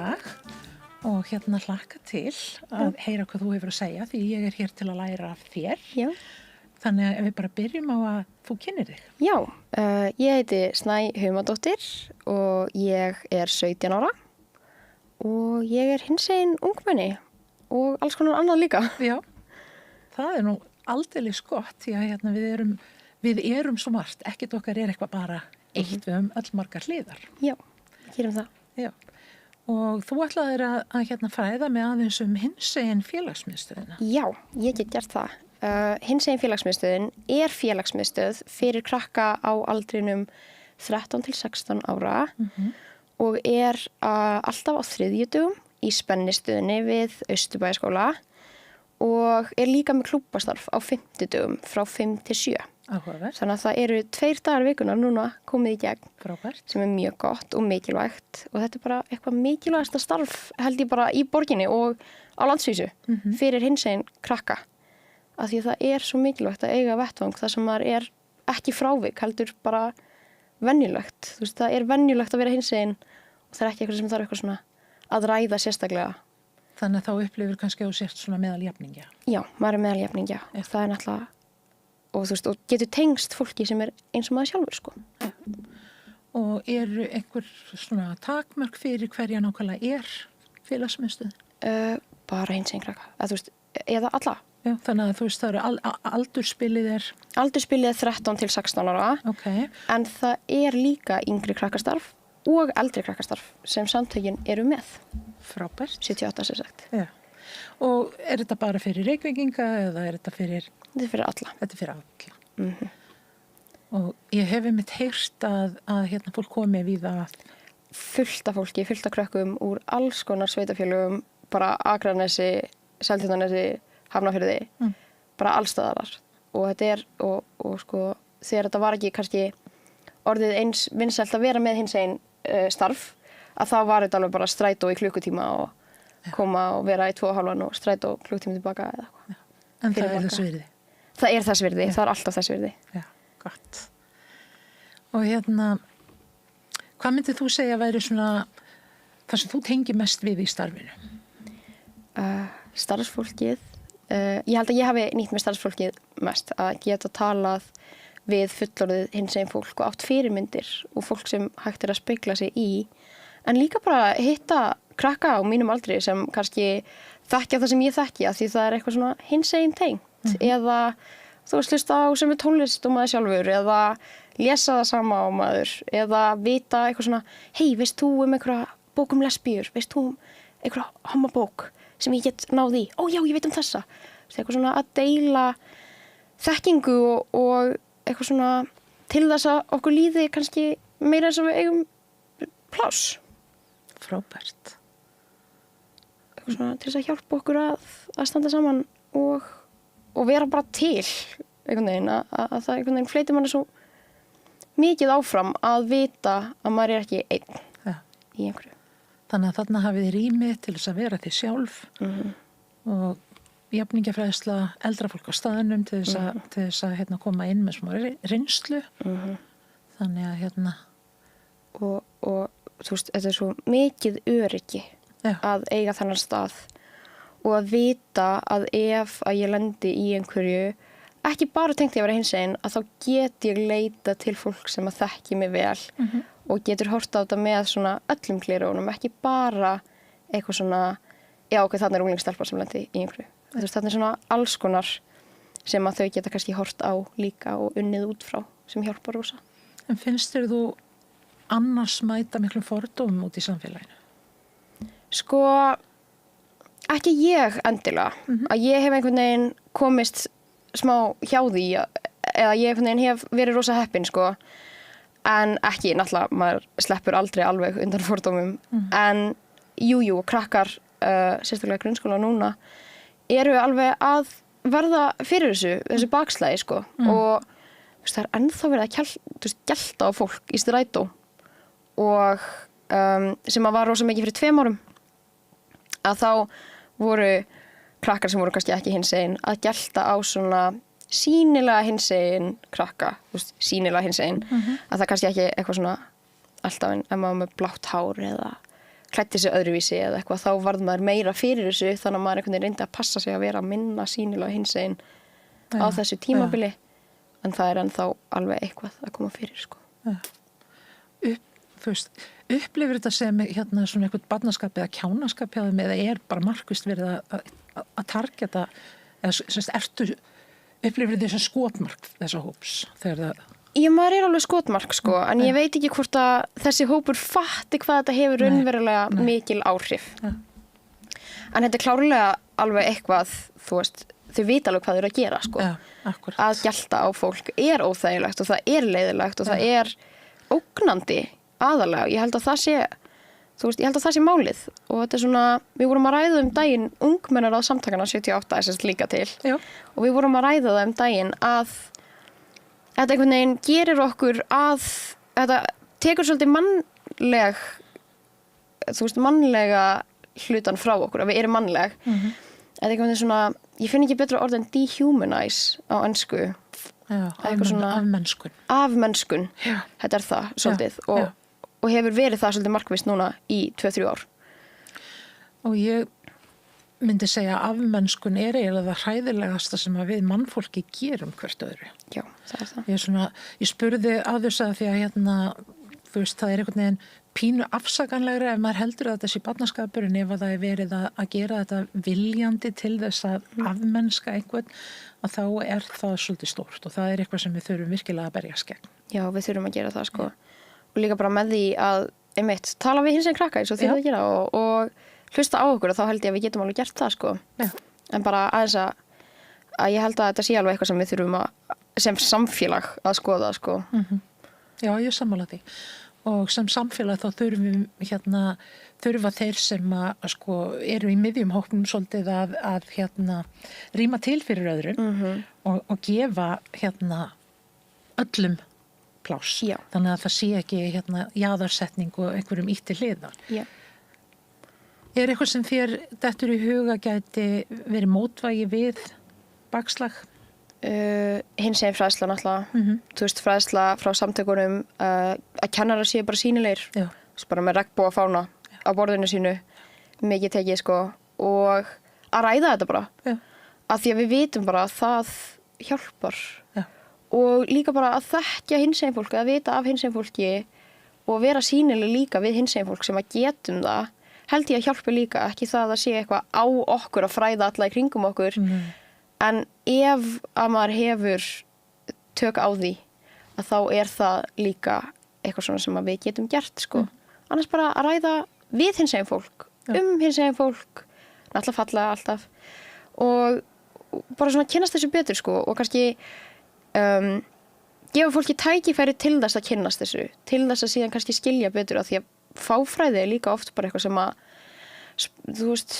dag og hlakka til að heyra hvað þú hefur að segja því ég er hér til að læra af þér. Já. Þannig að ef við bara byrjum á að þú kynnir þig. Já, ég heiti Snæ Humadóttir og ég er 17 ára og ég er hinsegin ungmenni og alls konar annað líka. Já, það er nú aldeilis gott því að við erum svo margt, ekkert okkar er eitthvað bara eitt, við höfum öll margar hliðar. Já, gerum það. Já, og þú ætlaðir að fræða mig aðeins hinsegin félagsmiðstöðina. Já, ég get gert það. Hinsegin félagsmiðstöðin er félagsmiðstöð fyrir krakka á aldrinum 13 til 16 ára og er alltaf á þriðjudögum í spennistöðinni við Austurbæjarskóla og er líka með klúbbastarf á fimmtudögum frá 5 til 7. Áhugavert. Þannig að það eru 2 dagar vikunar núna komið í gegn. Frábært. Sem er mjög gott og mikilvægt og þetta er bara eitthvað mikilvægasta starf held ég bara í borginni og á landsvísu fyrir hinsegin krakka. Af því að það er svo mikilvægt að eiga vettvang þar sem maður er ekki frávik heldur bara venjulegt. Þú veist, það er venjulegt að vera hinsegin og það er ekki eitthvað sem þarf eitthvað svona að ræða sérstaklega. Þannig að þá upplifir kannski að þú sért svona meðaljafningja. Já, maður er meðaljafningja og það er náttúrulega og þú veist, og getur tengst fólki sem er eins og maður sjálfur, sko. Ja. Og eru einhver svona takmörk fyrir hverja nákvæmlega er félagsmiðstöð? Bara hinsegin krakka, þú veist, eða alla. Já, þannig að þú veist, það eru aldurspilið er? Aldurspilið er 13 til 16 ára, okay. En það er líka yngri krakkastarf og eldri krakkastarf sem samtökin eru með. Frábært. 78 sem sagt. Já. Og er þetta bara fyrir Reykvíkinga eða er þetta fyrir? Þetta er fyrir alla. Þetta er fyrir alla. Og ég hef einmitt heyrt að fólk komi víða að fullt af fólki, fullt af krökkum úr alls konar sveitafélögum, bara Akranesi, Seltjarnarnesi, Hafnarfirði, bara allstaðarar. Og þetta er, og sko, þegar þetta var ekki kannski orðið eins vinsælt að vera með hinsegin starf, að það var þetta alveg bara strætó í klukkutíma og koma og vera í 2,5 og strætó klukkutíma tilbaka eða eitthvað. En það er þess virði? Það er þess virði, það er alltaf þess virði. Já, gott. Og hvað myndið þú segja væri svona það sem þú tengir mest við í starfinu? Starfsfólkið. Ég held að ég hafi nýtt með starfsfólkið mest að geta talað við fullorðið hinsegin fólk og átt fyrirmyndir og fólk sem hægt er að spegla sig í. En líka bara hitta krakka á mínum aldri sem kannski þekkja það sem ég þekki að því það er eitthvað svona hinsegin tengt eða þú veist hlusta á sem er tónlist og maður sjálfur eða lesa það sama á maður eða vita eitthvað svona hei, veist þú einhverja bók lesbíur, veist þú einhverja hommabók sem ég get náð í, ó já, ég veit þessa. Eitthvað svona að deila þekkingu og eitthvað svona til þess að okkur líði kannski meira eins og við eigum pláss. Frábært. Eitthvað svona til þess að hjálpa okkur að standa saman og vera bara til einhvern veginn, að það einhvern veginn fleytir manni svo mikið áfram að vita að maður er ekki einn í einhverju. Þannig að þarna hafið þið rými til þess að vera þið sjálf og jafningjafræðsla eldra fólk á staðnum til þess að koma inn með smá reynslu. Þannig að og þú veist, þetta er svo mikið öryggi að eiga þennan stað og að vita að ef að ég lendi í einhverju, ekki bara tengt ég að vera hinsegin, að þá get ég leita til fólk sem að þekki mig vel og getur hort á þetta með svona öllum gleraugunum, ekki bara eitthvað svona, já ok, þarna er unglingstelpa sem lendi í einhverju. Þú veist, þarna er svona alls konar sem að þau geta kannski hort á líka og unnið út frá sem hjálpar rosa. En finnst þér þú annars mæta miklum fordómum út í samfélaginu? Sko, ekki ég endilega. Að ég hef einhvern veginn komist smá hjá því eða ég einhvern veginn hef verið rosa heppin, sko. En ekki, náttúrulega, maður sleppur aldrei alveg undan fordómum. En jú, krakkar, sérstaklega grunnskóla núna, eru alveg að verða fyrir þessu bakslægi, sko. Og það er ennþá verið að gelta á fólk í strætó og sem að var rosa mikið fyrir 2 árum að þá voru krakkar sem voru kannski ekki hinsegin að gelta á svona sýnilega hinsegin krakka, sýnilega hinsegin að það kannski ekki eitthvað svona alltaf en maður með blátt hár eða klæddi sig öðruvísi eða eitthvað, þá varð maður meira fyrir þessu þannig að maður einhvern veginn reyndi að passa sig að vera minna sýnilega hinsegin á þessu tímabili en það ennþá alveg eitthvað að koma fyrir sko. Þú veist, upplifir þetta sem hérna svona eitthvað barnaskap eða kjánaskap hjá þeim eða bara markvist verið að targeta eða upplifir þetta sem skotmark þessa hóps þegar það maður alveg skotmark sko, en ég veit ekki hvort að þessi hópur fatti hvað þetta hefur raunverulega mikil áhrif. En þetta klárlega alveg eitthvað, þú veist, þau vita alveg hvað þau eru að gera sko. Að gjalta á fólk óþægilegt og það leiðilegt og það ógnandi aðalega. Ég held að það sé, þú veist, ég held að það sé málið og þetta svona, við vorum að ræða daginn ungmennar á samtakana 78 þessast líka til. Já. Og við vorum að ræða það daginn að þetta einhvern veginn gerir okkur að þetta tekur svolítið mannlega hlutan frá okkur, að við erum mannleg. Þetta einhvern veginn svona, ég finn ekki betra orð en dehumanize á ensku. Afmennskun. Þetta það svolítið og hefur verið það svolítið markvisst núna í 2-3 ár. Og ég myndi segja að afmennskun eiginlega það hræðilegasta sem að við mannfólki gerum hvert öðru. Já, það það. Ég spurði á þess að því að þú veist, það einhvern veginn pínu afsakanlegra ef maður heldur að þetta sé barnaskapur en ef það verið að gera þetta viljandi til þess að afmennska einhvern, að þá það svolítið stórt og það eitthvað sem við þurfum virkilega að berjast gegn. Já, við þurfum að gera það sko. Og líka bara með því að tala við hinsegin krakka eins og þið að gera og hlusta á okkur og þá held ég að við getum alveg gert það sko. Já. En bara aðeins að ég held að þetta sé alveg eitthvað sem við þurfum sem samfélag að skoða sko. Já, ég sammála því. Og sem samfélag þá þurfa þeir sem sko eru í miðjum hópnum svolítið að rýma til fyrir öðrum og gefa öllum pláss. Já. Þannig að það sé ekki jaðarsetning og einhverjum ítti hliðar. Já. Eitthvað sem þér dettur í huga gæti verið mótvægi við bakslag? Hinsegin fræðsla náttúrulega. Þú veist, fræðsla frá samtökunum að kennarar séu bara sýnilegir. Já. Bara með regnbogafána á borðinu sínu. Mikið tekið sko. Og að ræða þetta bara. Já. Af því að við vitum bara að það hjálpar. Já. Og líka bara að þekkja hinsegin fólk, að vita af hinsegin fólki og vera sýnileg líka við hinsegin fólk sem að getum það. Held ég að hjálpa líka, ekki það að sé eitthvað á okkur að fræða alla í kringum okkur. En ef að maður hefur tök á því að þá það líka eitthvað svona sem að við getum gert sko. Annars bara að ræða við hinsegin fólk, hinsegin fólk, náttúrulega fallega alltaf og bara svona kynnast þessu betur sko og kannski gefa fólki tækifæri til þess að kynnast þessu, til þess að síðan kannski skilja betur af því að fáfræði líka oft bara eitthvað sem að, þú veist,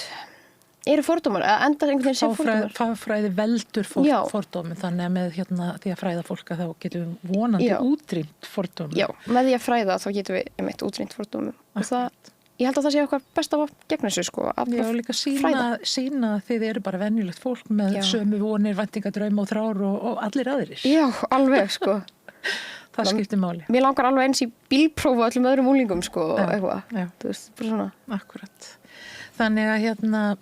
eru fordómar, að enda einhvern veginn sem fordómar. Fáfræði veldur fordómum, þannig að með því að fræða fólk að þá getum við vonandi útrýmt fordómum. Já, með því að fræða þá getum við útrýmt fordómum. Og það, ég held að það sé okkar besta gegn þessu sko. Já, líka sína að þið eru bara venjulegt fólk með sömu vonir, væntingar, drauma og þrár og allir aðrir. Já, alveg sko. Það skiptir máli. Mér langar alveg eins í bílprófu öllum öðrum úlingum sko, eitthvað. Já. Þú veist, bara svona. Akkurat. Þannig að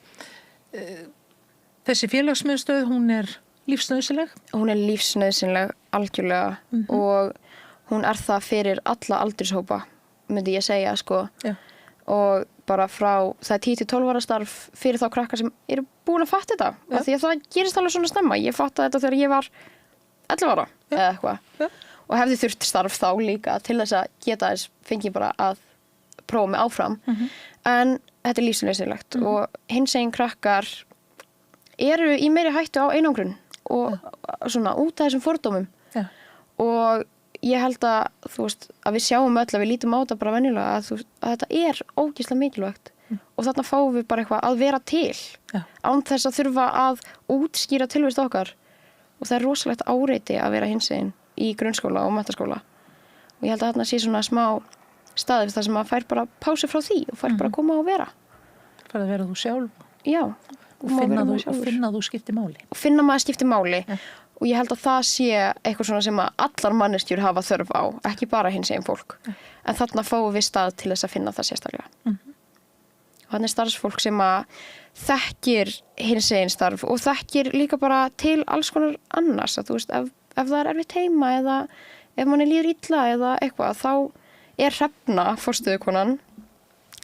þessi félagsmiðstöð, hún lífsnauðsynleg? Hún lífsnauðsynleg, algjörlega. Og hún það fyrir alla aldurshópa, myndi ég segja sko. Já. Og bara frá, það 10-12 ára starf fyrir þá krakkar sem eru búin að fatta þetta. Af því að það gerist alveg svona snemma. Ég fattaði þetta þegar ég var 11 ára eða eitthvað. Já. Og hefði þurft starf þá líka til þess að geta fengið bara að prófa mig áfram. En þetta lífsnauðsynlegt og hinsegin krakkar eru í meiri hættu á einangrun og svona út af þessum fordómum. Ja. Og ég held að, þú veist, að við sjáum öll að við lítum á þetta bara venjulega að þetta ógeðslega mikilvægt. Og þarna fáum við bara eitthvað að vera til. Ja. Án þess að þurfa að útskýra tilvist okkar. Og það rosalegt áreiti að vera hinsegin í grunnskóla og menntaskóla. Og ég held að þarna sé svona smá staður þar sem maður fær bara pásu frá því og fær bara að koma og vera. Fær að vera þú sjálf. Já. Og finna þú skiptir máli. Og finna maður skiptir máli. Ja. Og ég held að það sé eitthvað svona sem að allar manneskjur hafa þörf á, ekki bara hinsegin fólk. Ja. En þarna fáum við stað til þess að finna það sérstaklega. hann starfsfólk sem að þekkir hinsegin starf og þekkir líka bara til alls konar annars að þú veist, ef það er erfitt heima eða ef manni líður illa eða eitthvað, þá er Hrefna, forstöðukonan,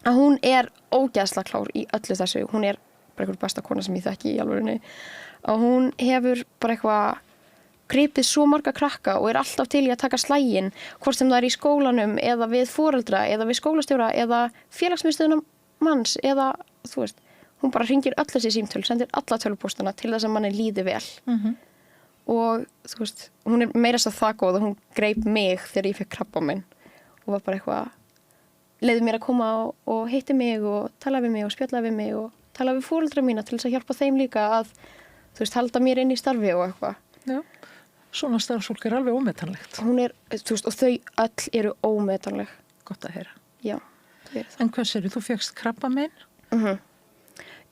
að hún er ógeðslega klár í öllu þessu. Hún er bara einhver besta kona sem ég þekki í alvörunni. Og hún hefur bara eitthvað gripið svo marga krakka og er alltaf til í að taka slægin, hvort sem það er í skólanum eða við foreldra eða við skólastjóra eða félagsmiðstöðuna manns eða, þú veist, hún bara hringir öll þessi símtöl, sendir alla tölvupóstana til þess að manni líði vel. Og þú veist, hún er meira þess að það góð og hún greip mig þegar ég fekk krabbamein og var bara eitthvað, leiði mér að koma og hitti mig og tala við mig og spjalla við mig og tala við foreldra mína til þess að hjálpa þeim líka að, þú veist, halda mér inn í starfi og eitthvað. Já, svona starfsfólk er alveg ómetanlegt. Hún er, þú veist, og þau öll eru ómetanleg. Gott að heyra. Já, þau eru það. En hvað séru, þú fékkst krabbamein?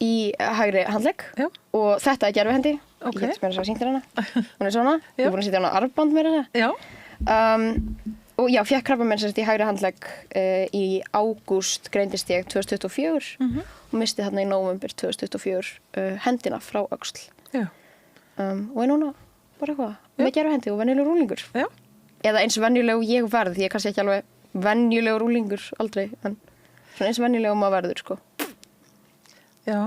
Í hægri handlegg. Já. Og þetta er gerfihendi. Ok. Ég get mér þess að sýndir hana. Hún er svona. Já. Ég er búin að setja hana armband með þetta. Já. Og já, fékk krabbamein sem sagt í hægri handlegg í ágúst greindist ég 2024 og misti þarna í nóvember 2024 hendina frá öxl. Já. Og er núna bara eitthvað með gerfihendi og venjulegur rúlingur. Já. Eða eins venjulegur ég verð, ég er kannski ekki alveg venjulegur rúlingur aldrei, en svona eins venjulegur maður verður, sko. Já.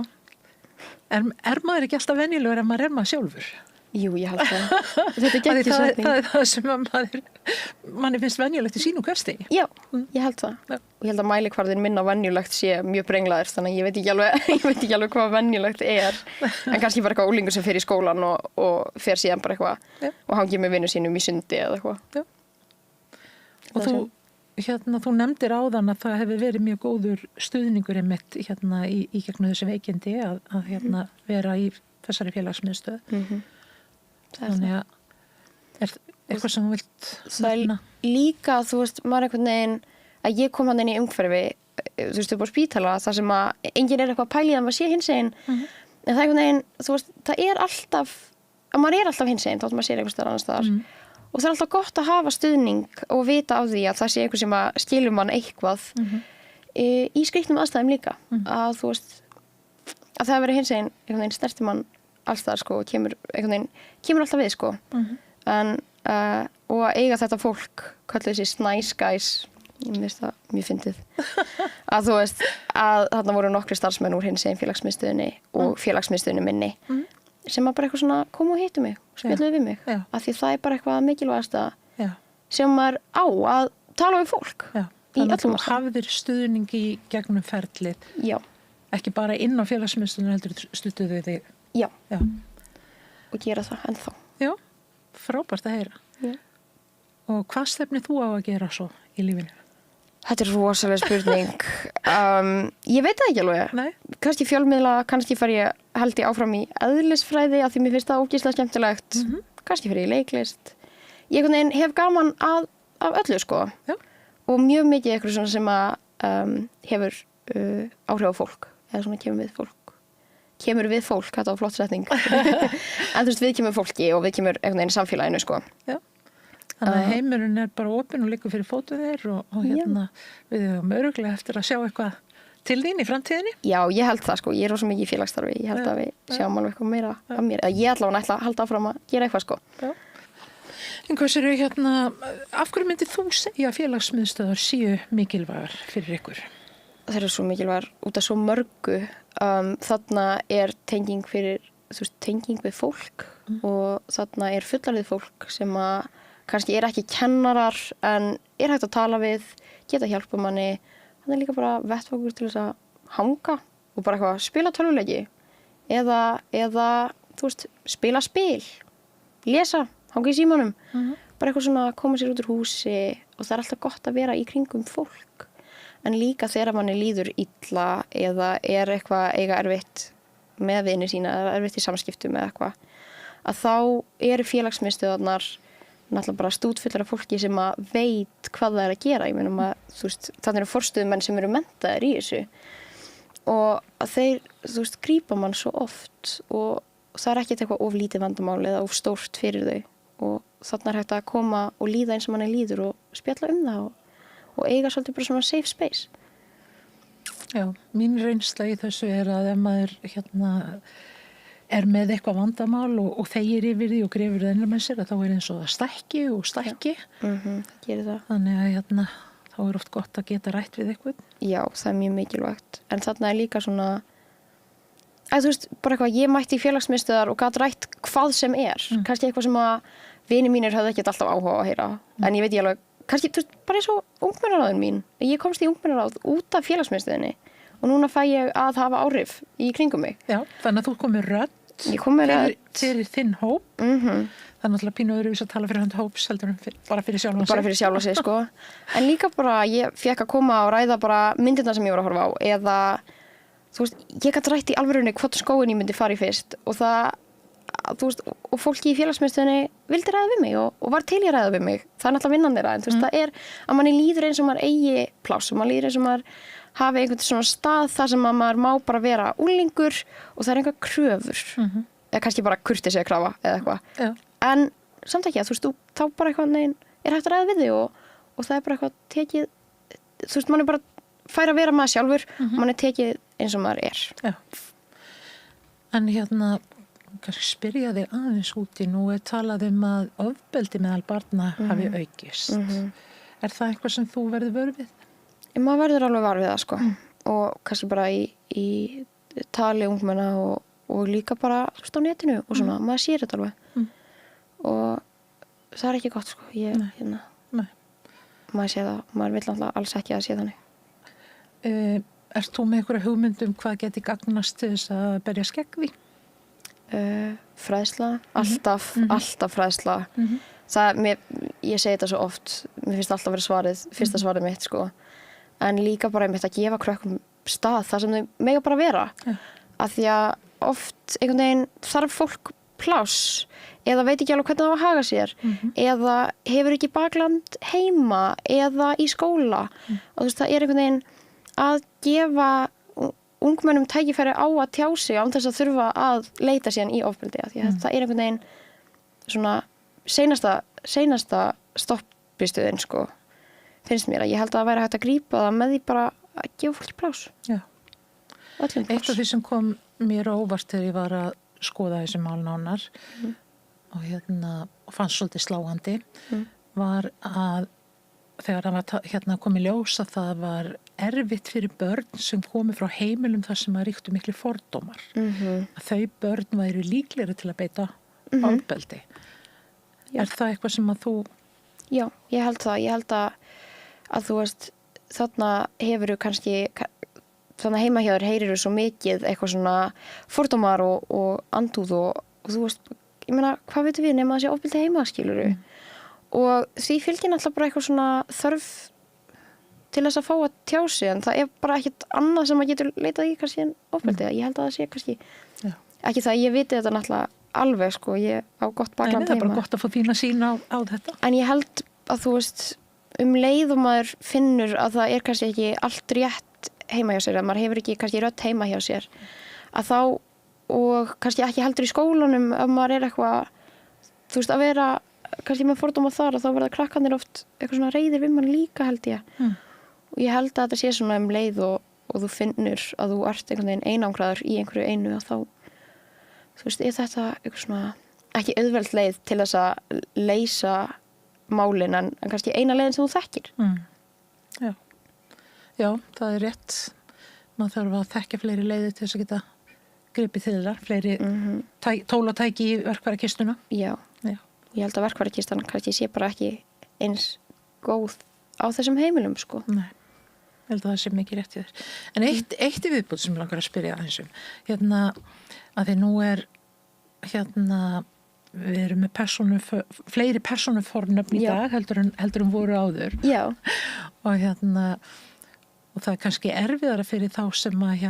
Er maður ekki alltaf venjulegur ef maður er maður sjálfur? Jú, ég held það. Þetta er geggjur setning. Það er það sem manni finnst venjulegt í sínu hverstegi. Já, ég held það. Já. Og ég held að mælikvarðin minna venjulegt sé mjög brenglaður, þannig að ég veit ekki alveg hvað venjulegt er. En kannski bara eitthvað úlingur sem fer í skólan og fer síðan bara eitthvað og hangir með vinnu sínum í sundi eða eitthvað. Já. Og þú nefndir áðan að það hefur verið mjög góður stuðningur einmitt í gegnum þessi veikindi að vera í þessari félagsmiðstöð. Þannig að er eitthvað sem þú vilt nefna? Líka, þú veist, maður einhvern veginn að ég kom hann inn í umhverfi, þú veist, upp á spítala þar sem að enginn er eitthvað pælið að maður sé hinsegin, en það einhvern veginn, þú veist, það er alltaf, að maður er alltaf hinsegin þótt maður sé einhvers staðar annars staðar. Og það er alltaf gott að hafa stuðning og vita á því að það sé einhver sem að skilur mann eitthvað í skrýtnum aðstæðum líka. Að þú veist, að það að vera hinsegin einhvern veginn snertir mann alls þar, sko, og kemur alltaf við, sko. En, og að eiga þetta fólk, kallar þessi nice guys, ég finnst það mjög fyndið, að þú veist, að þarna voru nokkri starfsmenn úr hinsegin félagsmiðstöðinni og félagsmiðstöðinni minni, sem að bara eitthvað svona koma og hitta mig, spjalluðu við mig, af því það er bara eitthvað mikilvægasta sem maður á að tala við fólk. Já. Þannig að þú hafðir stuðning í gegnum ferlið. Já. Ekki bara inn á félagsmiðstöðinu heldur stuttuðu þig. Já. Og gera það ennþá. Já, frábært að heyra. Já. Og hvað stefnir þú á að gera svo í lífinu? Þetta er rosalega spurning. Ég veit það ekki alveg. Nei. Kannski fjölmiðla, kannski held ég áfram í eðlisfræði af því mér finnst það ógeðslega skemmtilegt. Kannski fer ég í leiklist. Ég hef gaman af öllu, sko. Já. Og mjög mikið eitthvað svona sem að hefur áhrif á fólk. Eða svona kemur við fólk, þetta var flott setning. En þú veist, við kemur fólki og við kemur einhvern veginn í samfélaginu, sko. Já. Þannig að heimurinn er bara opinn og liggur fyrir fótum þér og við höfum öruglega eftir að sjá eitthvað til þín í framtíðinni. Já, ég held það, sko. Ég er rosa mikið í félagsstarfi. Ég held að við sjáum alveg eitthvað meira af mér. Ég ætla að halda áfram að gera eitthvað, sko. Já. En hvað séu af hverju myndir þú segja að félagsmiðstöðvar séu mikilvægar fyrir ykkur? Það eru svo mikilvægar út af svo mörgu. Þarna er tenging við fólk og þarna er fullorðið fólk sem að kannski er ekki kennarar en er hægt að tala við, geta hjálpa manni. Það er líka bara vettvangur til þess að hanga og bara eitthvað spila tölvuleiki eða þú veist, spila spil, lesa, hanga í símanum. Bara eitthvað svona að koma sér út úr húsi og það er alltaf gott að vera í kringum fólk. En líka þegar manni líður illa eða er eitthvað eiga erfitt með vini sína eða erfitt í samskiptum eða eitthvað, að þá eru félagsmiðstöðvarnar náttúrulega bara stútfullar af fólki sem að veit hvað það er að gera. Ég meina þú veist, þannig eru forstöðumenn sem eru menntaðir í þessu og að þeir, þú veist, grípa mann svo oft og það er ekkert eitthvað of lítið vandamál eða of stórt fyrir þau og þannig er hægt að koma og líða eins og manni líður og spjalla það og eiga svolítið bara svona safe space. Já, mín reynsla í þessu að ef maður með eitthvað vandamál og þegir yfir því og grefur það innan með sér að þá eins og það stækki og stækki. Gerir það. Þannig að þá oft gott að geta rætt við eitthvað. Já, það mjög mikilvægt. En þarna líka svona, þú veist, bara eitthvað, ég mætti í félagsmiðstöðvar og gat rætt hvað sem kannski eitthvað sem að vini mínir höfðu ekkert alltaf áhuga að heyra. En ég veit ég alveg, kannski, þú veist, bara eins og ungmennaráðin mín. Ég komst í ungmennaráð út af félagsmiðstöðinni og núna fæ ég að hafa áhrif í kringum mig. Já, þannig að þú komir rödd. Ég kom með rödd. Fyrir þinn hóp. Það er náttúrulega pínu öðruvís að tala fyrir hann hóps heldur bara fyrir sjálfa sig. Bara fyrir sjálfa sig, sko. En líka bara, ég fekk að koma og ræða bara myndirnar sem ég var að horfa á eða, þú veist, ég gat rætt í alvörunni hvort skóin ég myndi fara í fyrst og það, þú veist, og fólki í félagsmiðstöðinni vildi ræða við mig og var til í að ræða við mig. Það er náttúrulega vinnan þeirra, en þú veist, það er að manni líður eins og maður eigi pláss og maður líður eins og maður hafi einhvern svona stað þar sem maður má bara vera úlingur og það er einhver kröfur. Eða kannski bara kurteisi að krafa eða eitthvað. En samt ekki að, þú veist, þá bara eitthvað neginn hægt að ræða við þig og það er bara eitthvað tekið, þú veist, mann er bara fær að vera maður sjálfur og mann er tekið eins og maður er. Já. En kannski spyrja þig aðeins út í nú talað að ofbeldi meðal barna hafi aukist. Er það eitthvað sem þú verður vör við? Maður verður alveg var við það, sko. Og kannski bara í tali ungmenna og líka bara á netinu og svona, maður sér þetta alveg. Og það er ekki gott, sko. Nei. Maður sé það, maður vill alltaf alls ekki að sé þannig. Ert þú með einhverja hugmyndum hvað geti gagnast til þess að berja skegg því? Fræðsla, alltaf fræðsla. Ég segi þetta svo oft, mér finnst alltaf vera svarið, fyrsta svarið mitt, sko. En líka bara einmitt að gefa krökkum stað þar sem þau mega bara vera. Af því að oft einhvern veginn þarf fólk pláss eða veit ekki alveg hvernig það var að haga sér eða hefur ekki bakland heima eða í skóla. Og þú veist, það er einhvern veginn að gefa ungmennum tækifæri á að tjá sig án þess að þurfa að leita síðan í ofbeldi. Því að það er einhvern veginn svona seinasta stoppistöðin, sko. Finnst mér að ég held að það væri hægt að grípa það með því bara að gefa fólki plás. Já. Öllum plás. Eitt af því sem kom mér óvart þegar ég var að skoða þessi mál nánar og fannst svolítið sláandi var að þegar það var komið ljós að það var erfitt fyrir börn sem komu frá heimilum þar sem að ríktu miklu fordómar. Að þau börn væru líklegri til að beita ofbeldi. Er það eitthvað sem að þú... Já, ég held það. Ég held að þú veist, þarna hefur kannski, þannig heima hjá þér heyrir svo mikið eitthvað svona fordómar og andúð og þú veist, ég meina, hvað veitum við nema að sé ofbeldi heima, skilurðu? Og því fylgir náttúrulega bara eitthvað svona þörf til þess að fá að tjá sig, en það er bara ekkert annað sem að getur leitað í kannski en ofbeldi. Ég held að það sé kannski, ekki það, ég viti þetta náttúrulega alveg, sko, ég á gott bakland heima. Það er bara gott að fá þína sín á þetta. En ég held að þú veist, leið og maður finnur að það er kannski ekki allt rétt heima hjá sér, að maður hefur ekki kannski rödd heima hjá sér, að þá, og kannski ekki heldur í skólanum, ef maður er eitthvað, þú veist, að vera kannski með fordóma þar, að þá verða krakkarnir oft eitthvað svona reiðir við mann líka, held ég. Og ég held að þetta sé svona leið og þú finnur að þú ert einhvern veginn einangraður í einhverju einu, að þá, þú veist, er þetta eitthvað svona, ekki auðveld leið til þess að leysa málin, en kannski eina leiðin sem þú þekkir. Já, það er rétt. Maður þarf að þekkja fleiri leiðir til þess að geta gripið til þeirra, fleiri tól og tæki í verkfærakistuna. Já. Ég held að verkfærakistan kannski sé bara ekki eins góð á þessum heimilum, sko. Nei, ég held að það sé mikið rétt í þér. En eitt í viðbútt sem langar að spyrja aðeins að því nú er við erum með fleiri persónufornöfn í dag heldur en voru áður. Já. Og það er kannski erfiðara fyrir þá sem að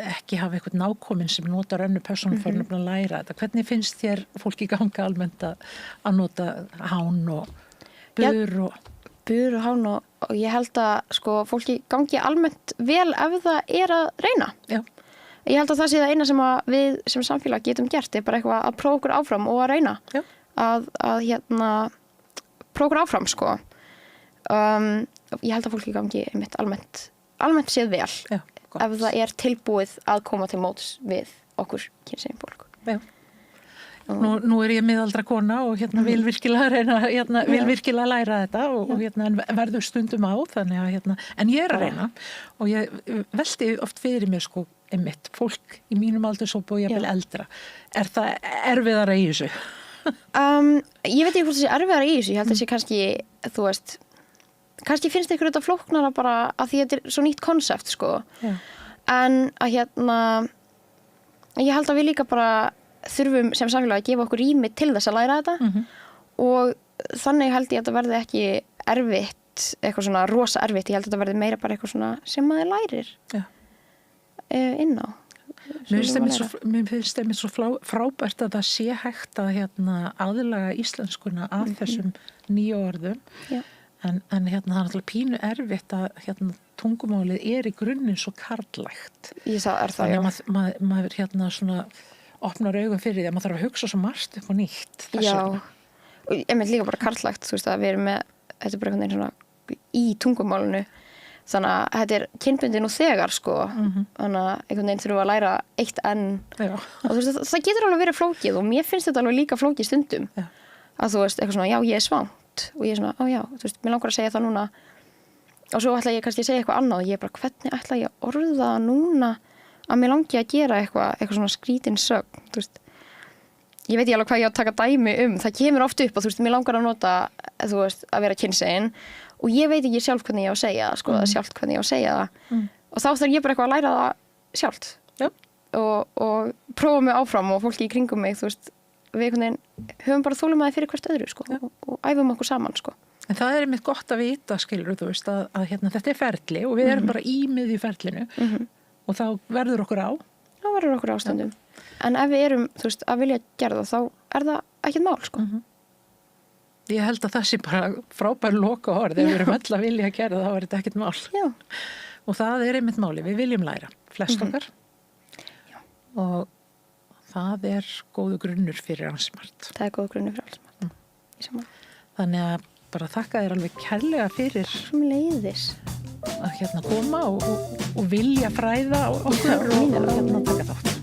ekki hafa eitthvað nákominn sem notar önnu persónufornöfn að læra þetta. Hvernig finnst þér fólki ganga almennt að nota hán og bur og hán og ég held að sko fólki gangi almennt vel ef það er að reyna. Já. Ég held að það sé það eina sem að við sem samfélag getum gert er bara eitthvað að prófa okkur áfram og að reyna. Já. Að prófa okkur áfram, sko. Ég held að fólki gangi almennt almennt séð vel Já, gott. ef það er tilbúið að koma til móts við okkur kynsegin fólk. Já. Nú er ég miðaldra kona og vil virkilega reyna, vil virkilega læra þetta og en verður stundum á, þannig að en ég er að reyna og ég velti oft fyrir mér sko einmitt, fólk í mínum aldurshópi og ég vil eldra. Er það erfiðara í þessu? Ég veit ekki hvort það sé erfiðara í þessu, ég held að það sé kannski, þú veist, kannski finnst ykkur þetta flóknara bara að því þetta er svo nýtt konsept sko. Já. En að ég held að við líka bara þurfum sem samfélag að gefa okkur rými til þess að læra þetta og þannig held ég að þetta verði ekki erfitt, eitthvað svona rosa erfitt, ég held að þetta verði meira bara eitthvað svona sem maður lærir inn á. Mér finnst það svo frábært að það sé hægt að aðlaga íslenskuna að þessum nýju orðum. Já. En það er náttúrulega pínu erfitt að tungumálið er í grunninn svo karllægt. Það, já. Maður svona opnar augun fyrir því að maður þarf að hugsa svo margt upp og nýtt. Já, og ég mynd líka bara karllægt, þú veist að við erum með, þetta er bara einhvern veginn svona í tungumálinu, þannig að þetta er kynbundið nú þegar sko, þannig að einhvern veginn þurfum að læra eitt enn og þú veist það getur alveg verið flókið og mér finnst þetta alveg líka flókið stundum að þú veist eitthvað svona, já ég er svangt og ég er svona, já, þú veist, mér langar að segja það núna og svo ætla ég kannski að segja eitthvað annað og ég er bara, hvernig ætla ég að orða núna að mér langi að gera eitthvað svona skrítin sögn, þú veist. Ég veit ekki alveg hvað ég á að taka dæmi það kemur oft upp og þú veist, mér langar að nota, þú veist, að vera kynsegin og ég veit ekki sjálf hvernig ég á að segja það, sko, sjálft hvernig ég á að segja það. Og þá þarf ég bara eitthvað að læra það sjálft. Já. Og prófa mig áfram og fólki í kringum mig, þú veist, við einhvern veginn höfum bara þolinmæði fyrir hvert öðru, sko, og æfum okkur saman, sko. En það er einmitt gott að vita, skilur, þú veist, að þetta er ferli og við erum bara í miðju ferlinu. Og þá verður okkur á? Þá verður okkur ástundum. En ef við erum, þú veist, að vilja gera það, þá er það ekkert mál, sko. Ég held að það sé bara frábær loka orð. Ef við erum öll að vilja gera það, þá er þetta ekkert mál. Já. Og það er einmitt máli. Við viljum læra. Flest okkar. Já. Og það er góðu grunnur fyrir Allsmart. Það er góðu grunnur fyrir Allsmart. Þannig að bara þakka þér alveg kærlega fyrir. Sem leiðis. Að koma og vilja fræða okkur og taka þátt.